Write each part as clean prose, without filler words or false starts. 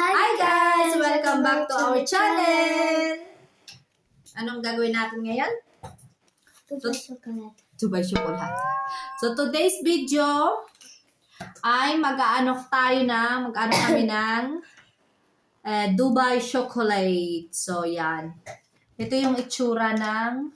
Hi guys! Welcome back to our channel! Anong gagawin natin ngayon? Dubai chocolate. So today's video ay mag-aano kami ng Dubai chocolate. So yan. Ito yung itsura ng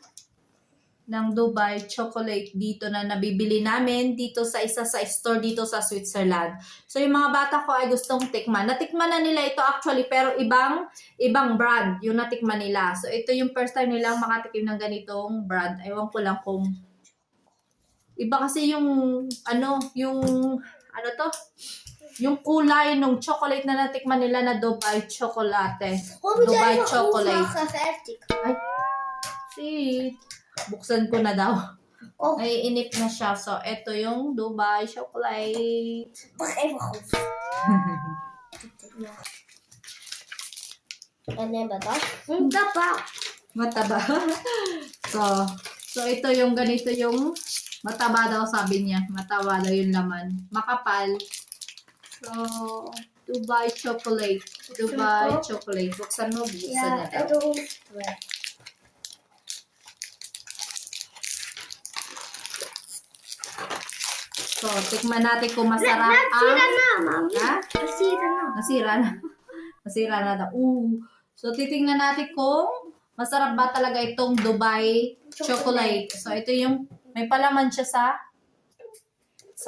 Dubai chocolate dito na nabibili namin dito sa isa sa store dito sa Switzerland. So yung mga bata ko ay gustong tikman. Natikman na nila ito actually pero ibang brand yung natikman nila. So ito yung first time nilang makatikim ng ganitong brand. Ewan ko lang kung iba kasi yung yung kulay ng chocolate na natikman nila na Dubai chocolate. Dubai chocolate. Ay, see. Buksan ko na daw. Ay, init na siya. So, ito yung Dubai chocolate. Mataba. So, ito yung ganito yung mataba daw sabi niya. Mataba daw yung laman. Makapal. So, Dubai chocolate. Dubai chocolate. Buksan mo. Buksan na daw. So, tikman natin kung masarap Nasira na, mami. Ha? Nasira na daw. So, titingnan natin kung masarap ba talaga itong Dubai chocolate. So, ito yung, may palaman siya sa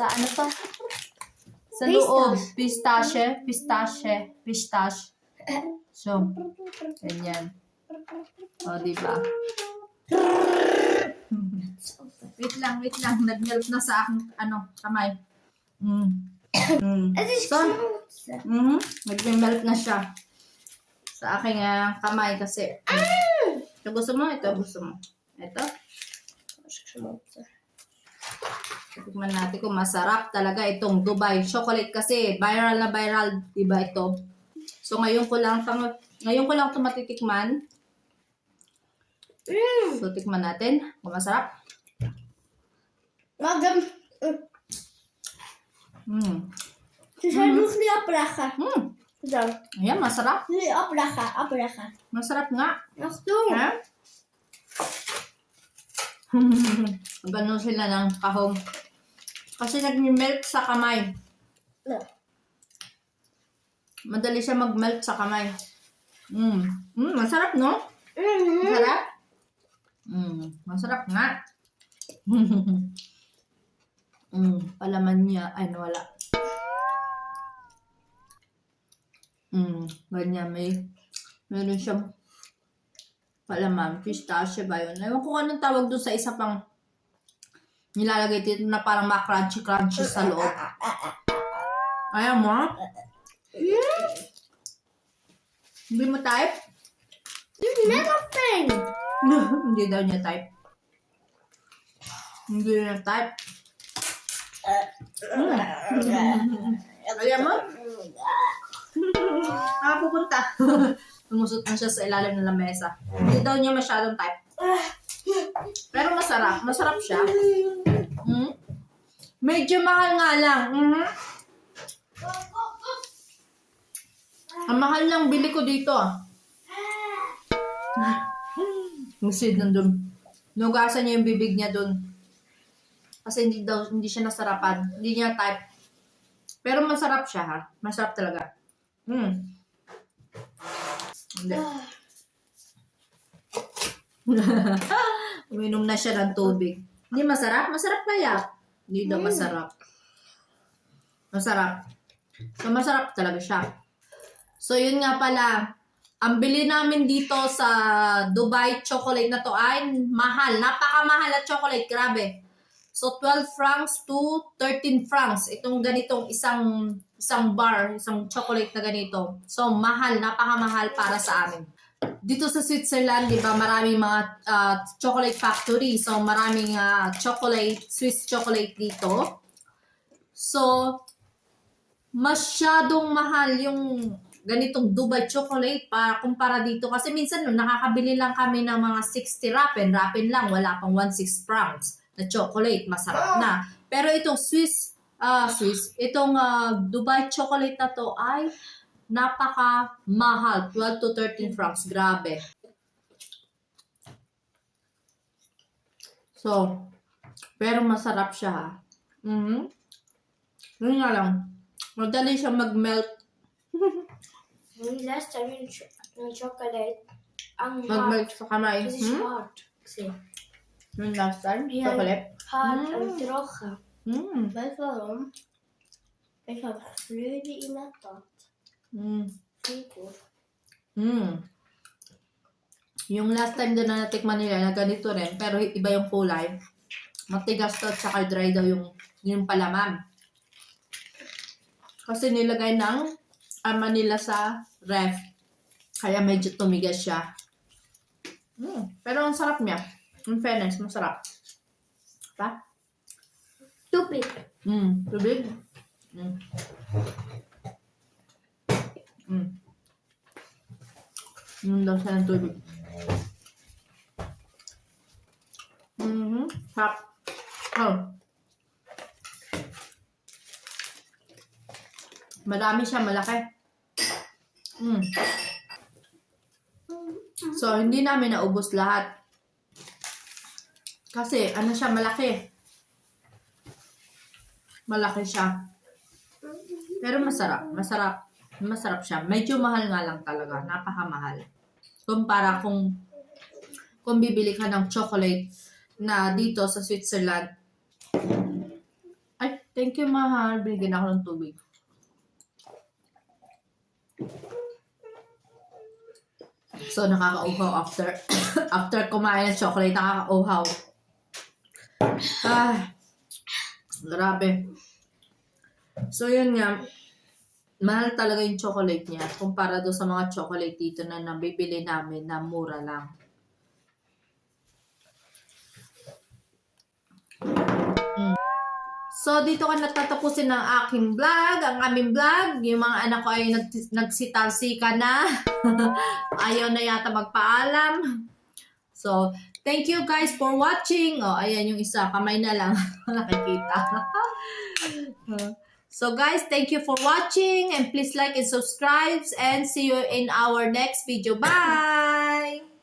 ano to? Sa loob. Pistache. So, ganyan. O, diba? Wait lang. Nag-melt na sa aking, kamay. So, nag-melt na siya sa aking kamay kasi. Ito gusto mo? Ito. Tikman natin kung masarap talaga itong Dubai chocolate kasi viral na viral, diba ito? So, ngayon ko lang ito matitikman. So, tikman natin kung masarap. Ayan, masarap. Masarap nga. Ha? Ganun sila ng kahong. Kasi nag-melt sa kamay. Madali siya mag-melt sa kamay. Masarap, no? Masarap? Masarap nga. Palaman niya. Ay, wala. Ganyan. Meron siyang palaman. Pistache ba yun? Ewan ko anong tawag doon sa isa pang nilalagay dito na parang ma-crunchy sa loob. Ayan mo. Hindi mo type? Hindi daw niya type. Hindi niya type. Ayan mo? Pupunta. Tumusot na siya sa ilalim ng lamesa. Hindi daw niya masyadong type. Pero masarap. Masarap siya. Medyo mahal nga lang. Ang mahal lang bili ko dito. Musid nandun. Nugasan niya yung bibig niya dun. Kasi hindi siya nasarapan. Hindi niya type. Pero masarap siya ha. Masarap talaga. Hindi. Uminom na siya ng tubig. Hindi masarap? Masarap kaya? Hindi daw masarap. Masarap. So, masarap talaga siya. So, yun nga pala. Ang bili namin dito sa Dubai chocolate na to ay mahal. Napakamahal na chocolate. Grabe. So, 12 francs to 13 francs. Itong ganitong isang bar, isang chocolate na ganito. So, mahal. Napakamahal para sa amin. Dito sa Switzerland, di ba, maraming mga chocolate factory. So, maraming Swiss chocolate dito. So, masyadong mahal yung ganitong Dubai chocolate kumpara dito. Kasi minsan nakakabili lang kami ng mga 60 rapin lang. Wala pang 1.6 francs na chocolate. Masarap na. Pero itong itong Dubai chocolate na to ay Napaka-mahal. 12 to 13 francs. Grabe. So, pero masarap siya ha. Yun nga lang. Madali siya mag-melt. Yung last time yung chocolate, ang hot. Mag-melt sa kamay. Kasi siya hot. Kasi Yung last time, Ja. chocolate. hot and trocken. Vet du waarom? Ik had glurde i natten. Frikor. Yung last time doon na natikman nila na ganito rin, pero iba yung kulay. Matigas to at saka dry daw yung palaman. Kasi nilagay ng nila sa ref. Kaya medyo tumigas siya. Pero ang sarap niya. In fairness, masarap. Pa? Tubig. Tubig. Daw siya ng tubig. Sarap. Oh. Madami siya, malaki. So, hindi namin naubos lahat. Kasi, ano siya, malaki. Malaki siya. Pero masarap. Masarap siya. Medyo mahal nga lang talaga. Napakamahal. Kumpara kung bibili ka ng chocolate na dito sa Switzerland. Ay, thank you, mahal. Binigyan ako ng tubig. So, nakakauhaw after kumain ng chocolate, nakakauhaw. Grabe. So, yun nga. Mahal talaga yung chocolate niya kumpara doon sa mga chocolate dito na nabibili namin na mura lang. So, dito ka natatapusin ng aking vlog, ang aming vlog. Yung mga anak ko ay nagsitalsika na. Ayaw na yata magpaalam. So, thank you guys for watching. Oh, ayan yung isa. Kamay na lang. Nakikita. So, guys, thank you for watching. And please like and subscribe. And see you in our next video. Bye!